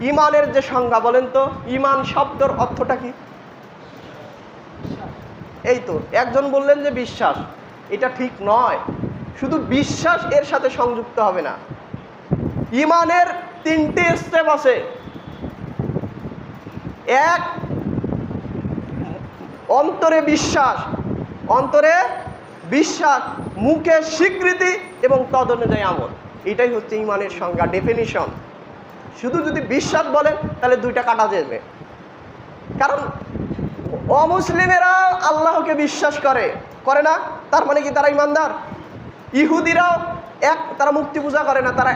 ইমানের যে সংজ্ঞা বলেন তো, ইমান শব্দের অর্থটা কি? এই তো একজন বললেন যে বিশ্বাস, এটা ঠিক নয়। শুধু বিশ্বাস এর সাথে সংযুক্ত হবে না, ইমানের 3টে স্টেপ আছে। এক, অন্তরে বিশ্বাস, মুখে স্বীকৃতি এবং তদনুযায়ী আমল। এটাই হচ্ছে ইমানের সংজ্ঞা, ডেফিনিশন। শুধু যদি বিশ্বাস বলেন তাহলে 2টা কাটা যাবে। কারণ অমুসলিমেরা আল্লাহকে বিশ্বাস করে না, তার মানে কি তারা ইমানদার? ইহুদিরাও তারা মূর্তি পূজা করে না, তারা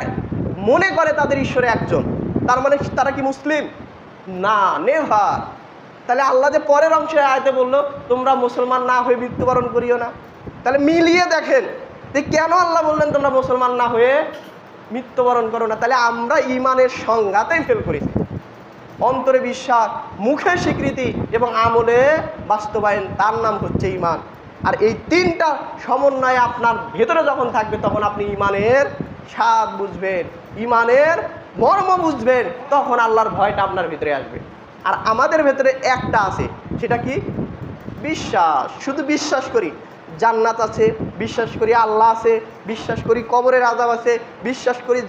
মনে করে তাদের ঈশ্বরে একজন, তার মানে তারা কি মুসলিম? না, নেভার। তাহলে আল্লাহ যে পরের অংশে আয়াতে বললো তোমরা মুসলমান না হয়ে মৃত্যুবরণ করিও না, তাহলে মিলিয়ে দেখেন যে কেন আল্লাহ বললেন তোমরা মুসলমান না হয়ে মৃত্যুবরণ করো না। তাহলে আমরা ইমানের সংজ্ঞাতেই ফেল করেছি। অন্তরে বিশ্বাস, মুখে স্বীকৃতি এবং আমলে বাস্তবায়ন, তার নাম হচ্ছে ইমান। আর এই 3টা সমন্বয়ে আপনার ভেতরে যখন থাকবে তখন আপনি ইমানের স্বাদ বুঝবেন, ইমানের মর্ম বুঝবেন, তখন আল্লাহর ভয়টা আপনার ভিতরে আসবে। আর আমাদের ভেতরে একটা আছে, সেটা কি? বিশ্বাস। শুধু বিশ্বাস করি জান্নাত আছে, বিশ্বাস করি আল্লাহ আছে, বিশ্বাস করি কবরের আযাব আছে, বিশ্বাস করি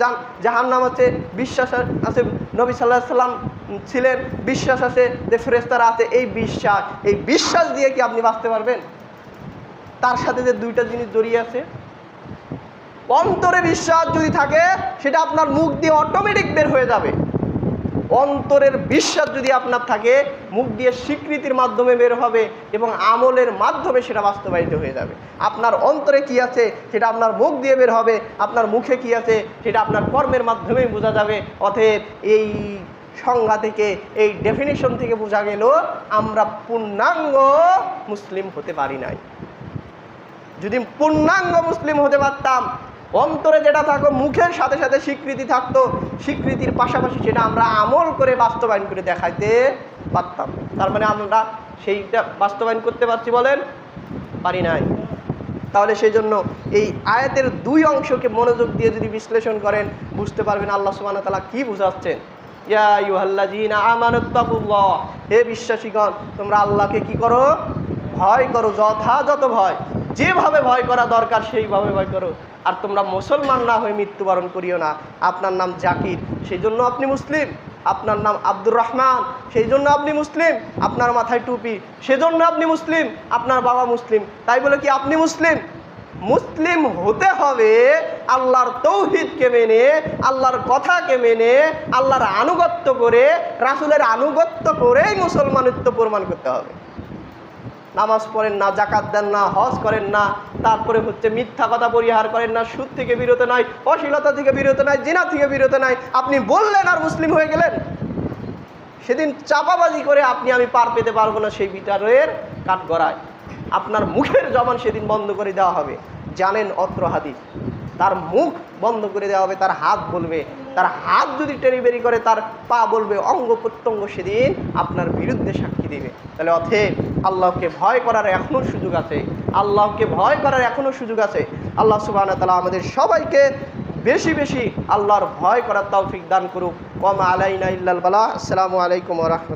জাহান্নাম আছে, বিশ্বাস আছে নবী সাল্লাল্লাহু আলাইহি সাল্লাম ছিলেন, বিশ্বাস আছে যে ফেরেশতারা আছে। এই বিশ্বাস দিয়ে কি আপনি বাঁচতে পারবেন? তার সাথে যে 2টা জিনিস জড়িয়ে আছে, অন্তরে বিশ্বাস যদি থাকে সেটা আপনার মুখ দিয়ে অটোমেটিক বের হয়ে যাবে। অন্তরের বিশ্বাস যদি আপনার থাকে, মুখ দিয়ে স্বীকৃতির মাধ্যমে বের হবে এবং আমলের মাধ্যমে সেটা বাস্তবায়িত হয়ে যাবে। আপনার অন্তরে কি আছে সেটা আপনার মুখ দিয়ে বের হবে, আপনার মুখে কি আছে সেটা আপনার কর্মের মাধ্যমেই বোঝা যাবে। অতএব এই সংজ্ঞা থেকে, এই ডেফিনিশন থেকে বোঝা গেল আমরা পূর্ণাঙ্গ মুসলিম হতে পারি নাই। যদি পূর্ণাঙ্গ মুসলিম হতে পারতাম, অন্তরে যেটা থাকো মুখের সাথে সাথে স্বীকৃতি থাকতো, স্বীকৃতির পাশাপাশি সেটা আমরা আমল করে বাস্তবায়ন করে দেখাইতে পারতাম। তার মানে আমরা সেইটা বাস্তবায়ন করতে পারছি বলেন? পারি নাই। তাহলে সেই জন্য এই আয়াতের 2 অংশকে মনোযোগ দিয়ে যদি বিশ্লেষণ করেন বুঝতে পারবেন আল্লাহ সুবহানাহু ওয়া তাআলা কি বুঝাচ্ছেন। ইয়া আইয়ুহাল্লাযীনা আমানুত্তাকুল্লাহ, হে বিশ্বাসীগণ তোমরা আল্লাহকে কি করো? ভয় করো, যথাযথ ভয়, যেভাবে ভয় করা দরকার সেইভাবে ভয় করো। আর তোমরা মুসলমান না হয়ে মৃত্যুবরণ করিও না। আপনার নাম জাকির, সেই জন্য আপনি মুসলিম। আপনার নাম আব্দুর রহমান, সেই জন্য আপনি মুসলিম। আপনার মাথায় টুপি, সেজন্য আপনি মুসলিম। আপনার বাবা মুসলিম, তাই বলে কি আপনি মুসলিম? মুসলিম হতে হবে আল্লাহর তৌহিদকে মেনে, আল্লাহর কথাকে মেনে, আল্লাহর আনুগত্য করে, রাসূলের আনুগত্য করেই মুসলমানিত্ব প্রমাণ করতে হবে। নামাজ পড়েন না, জাকাত দেন না, হজ করেন না, তারপরে হচ্ছে মিথ্যা কথা পরিহার করেন না, সুদ থেকে বিরত নাই, অশ্লীলতা থেকে বিরত নাই, জিনা থেকে বিরত নাই, আপনি বললেন আর মুসলিম হয়ে গেলেন। সেদিন চাপাবাজি করে আমি পার পেতে পারবো না সেই বিচারের কাঠগড়ায়। আপনার মুখের জবান সেদিন বন্ধ করে দেওয়া হবে। জানেন অত্র হাদিস, তার মুখ বন্ধ করে দেওয়া হবে, তার হাত বলবে, তার হাত যদি টেরিবেরি করে তার পা বলবে, অঙ্গ প্রত্যঙ্গ সেদিন আপনার বিরুদ্ধে সাক্ষী দেবে। তাহলে অতএব আল্লাহকে ভয় করার এখনও সুযোগ আছে, আল্লাহকে ভয় করার এখনও সুযোগ আছে। আল্লাহ সুবহানাহু ওয়া তাআলা আমাদের সবাইকে বেশি বেশি আল্লাহর ভয় করার তৌফিক দান করুক। ওয়া মা আলাইনা ইল্লাল বালাগ। আসসালামু আলাইকুম ওয়া রাহমাতুল্লাহ।